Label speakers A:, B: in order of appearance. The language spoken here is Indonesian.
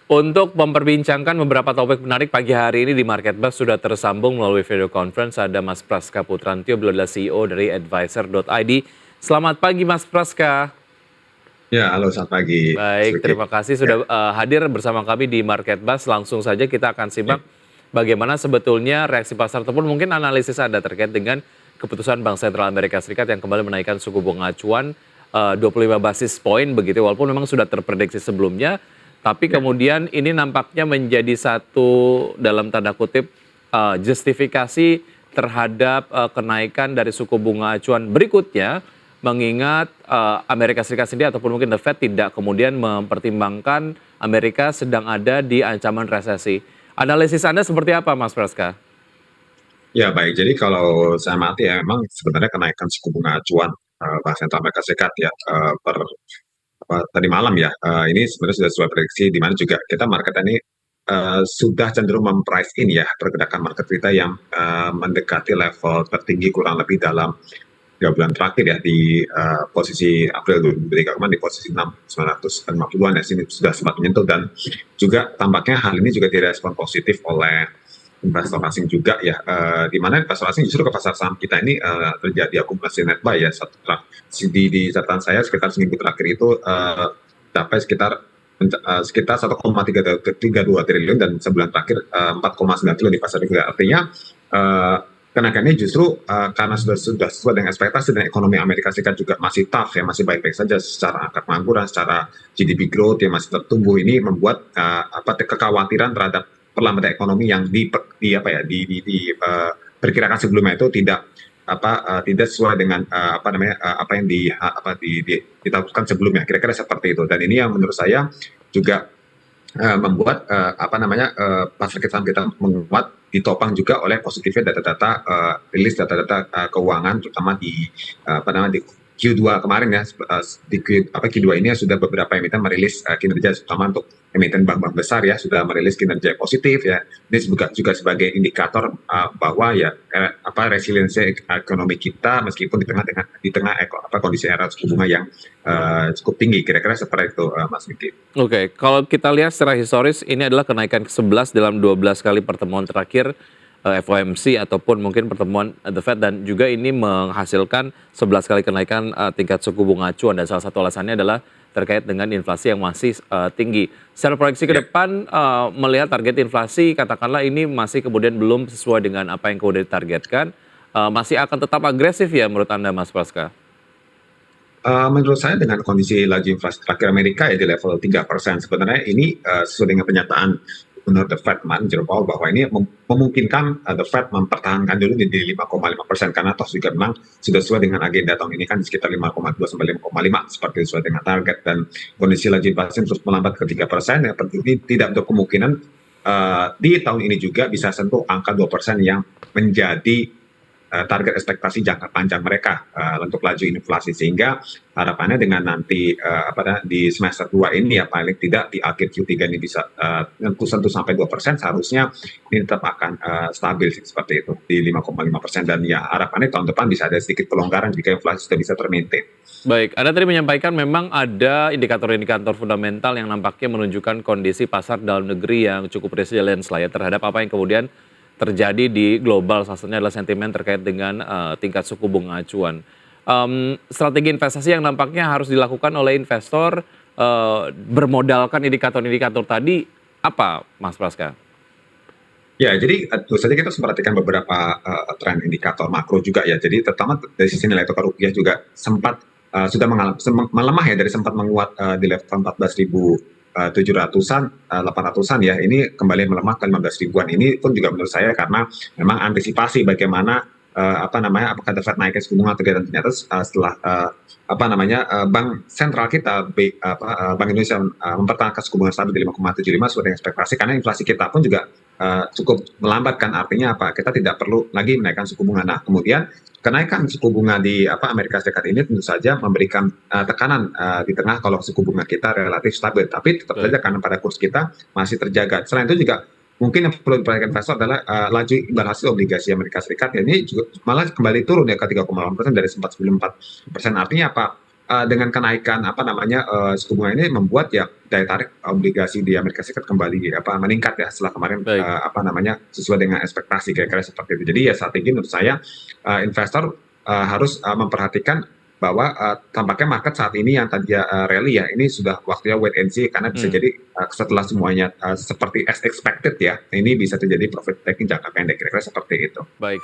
A: Untuk memperbincangkan beberapa topik menarik pagi hari ini di Market Bus sudah tersambung melalui video conference ada Mas Praska Putrantio, beliau adalah CEO dari Advisor.id. Selamat pagi Mas Praska.
B: Ya, halo selamat pagi, Mas
A: Baik,
B: Vicky.
A: terima kasih
B: Ya,
A: sudah hadir bersama kami di Market Bus. Langsung saja kita akan
B: ya,
A: simak bagaimana sebetulnya reaksi pasar ataupun mungkin analisis Anda terkait dengan keputusan Bank Sentral Amerika Serikat yang kembali menaikkan suku bunga acuan 25 basis point begitu, walaupun memang sudah terprediksi sebelumnya, tapi
B: ya,
A: kemudian ini nampaknya menjadi satu dalam tanda kutip justifikasi terhadap kenaikan dari suku bunga acuan berikutnya, mengingat Amerika Serikat sendiri ataupun mungkin The Fed tidak kemudian mempertimbangkan Amerika sedang ada di ancaman resesi. Analisis Anda seperti apa, Mas Praska?
B: ya, baik. Jadi kalau saya amati ya, memang sebenarnya kenaikan suku bunga acuan Bank Sentral Amerika Serikat ya tadi malam ya, ini sebenarnya sudah sesuai prediksi di mana juga kita market ini sudah cenderung memprice in ya pergerakan market kita yang mendekati level tertinggi kurang lebih dalam 3 bulan terakhir ya di posisi April 2023 kemarin di posisi 6.950-an ya sini sudah sempat menyentuh dan juga tampaknya hal ini juga direspon positif oleh investor asing juga ya di mana investor asing justru ke pasar saham kita ini terjadi akumulasi net buy ya di catatan saya sekitar seminggu terakhir itu capai sekitar 1,32 triliun dan sebulan terakhir 4,9 triliun di pasar juga artinya uh, kenaikannya justru karena sudah sesuai dengan ekspektasi dan ekonomi Amerika Serikat juga masih tough ya masih baik-baik saja secara angka pengangguran, secara GDP growth yang masih tertumbuh ini membuat kekhawatiran terhadap perlambatan ekonomi yang perkirakan sebelumnya itu tidak sesuai dengan apa yang ditakutkan sebelumnya kira-kira seperti itu dan ini yang menurut saya juga membuat pasar saham kita menguat ditopang juga oleh positifnya data-data rilis data-data keuangan terutama di Q2 kemarin ya di Q2 ini sudah beberapa emiten merilis kinerja terutama untuk emiten bank-bank besar ya sudah merilis kinerja positif ya ini juga sebagai indikator bahwa ya resiliensi ekonomi kita meskipun di tengah kondisi era suku bunga yang cukup tinggi kira-kira seperti itu Mas Vicky.
A: Oke, kalau kita lihat secara historis ini adalah kenaikan ke-11 dalam 12 kali pertemuan terakhir FOMC ataupun mungkin pertemuan The Fed dan juga ini menghasilkan 11 kali kenaikan tingkat suku bunga acuan dan salah satu alasannya adalah terkait dengan inflasi yang masih tinggi. Secara proyeksi ke
B: Ya.
A: depan melihat target inflasi katakanlah ini masih kemudian belum sesuai dengan apa yang kemudian ditargetkan, masih akan tetap agresif ya menurut Anda Mas Praska?
B: Menurut saya dengan kondisi laju inflasi terakhir Amerika ya di level 3%, sebenarnya ini sesuai dengan pernyataan Gubernur The Fed kemarin Jerome Powell bahwa ini memungkinkan The Fed mempertahankan dulu di 5,5% karena toh juga memang sudah sesuai dengan agenda tahun ini kan di sekitar 5,2 sampai 5,5 seperti sesuai dengan target dan kondisi laju inflasi terus melambat ke 3% ya ini tidak untuk kemungkinan di tahun ini juga bisa sentuh angka 2% yang menjadi target ekspektasi jangka panjang mereka untuk laju inflasi sehingga harapannya dengan nanti di semester 2 ini ya paling tidak di akhir Q3 ini bisa sentuh sampai 2% seharusnya ini tetap akan stabil seperti itu di 5,5% dan ya harapannya tahun depan bisa ada sedikit pelonggaran jika inflasi sudah bisa termaintain.
A: Baik, Anda tadi menyampaikan memang ada indikator-indikator fundamental yang nampaknya menunjukkan kondisi pasar dalam negeri yang cukup resilient lah ya terhadap apa yang kemudian terjadi di global. Salah satunya adalah sentimen terkait dengan tingkat suku bunga acuan. Strategi investasi yang nampaknya harus dilakukan oleh investor bermodalkan indikator-indikator tadi apa, Mas Praska?
B: Ya, jadi tentu saja kita harus memperhatikan beberapa tren indikator makro juga ya. Jadi terutama dari sisi nilai tukar rupiah juga sempat sudah melemah ya dari sempat menguat di level 14.700-an, 800-an ya. Ini kembali melemah ke 15 ribuan. Ini pun juga menurut saya karena memang antisipasi bagaimana apakah The Fed naikkan suku bunga atau tidak dan ternyata setelah Bank Sentral kita Bank Indonesia mempertahankan suku bunga stabil di 5,75 sesuai dengan ekspektasi karena inflasi kita pun juga cukup melambat kan artinya apa kita tidak perlu lagi menaikkan suku bunga. Nah kemudian kenaikan suku bunga di Amerika Serikat ini tentu saja memberikan tekanan di tengah kalau suku bunga kita relatif stabil tapi tetap saja karena pada kurs kita masih terjaga. Selain itu juga mungkin yang perlu diperhatikan investor adalah laju imbal hasil obligasi Amerika Serikat ya ini juga malah kembali turun ya ke 3,8% dari sempat 94%. Artinya apa? dengan kenaikan suku bunga ini membuat ya daya tarik obligasi di Amerika Serikat kembali meningkat ya setelah kemarin
A: Baik.
B: sesuai dengan ekspektasi kira-kira seperti itu. Jadi ya strategi menurut saya investor harus memperhatikan bahwa tampaknya market saat ini yang tadi rally ya ini sudah waktunya wait and see karena bisa jadi setelah semuanya seperti as expected ya ini bisa terjadi profit taking jangka pendek kira-kira seperti itu.
A: Baik.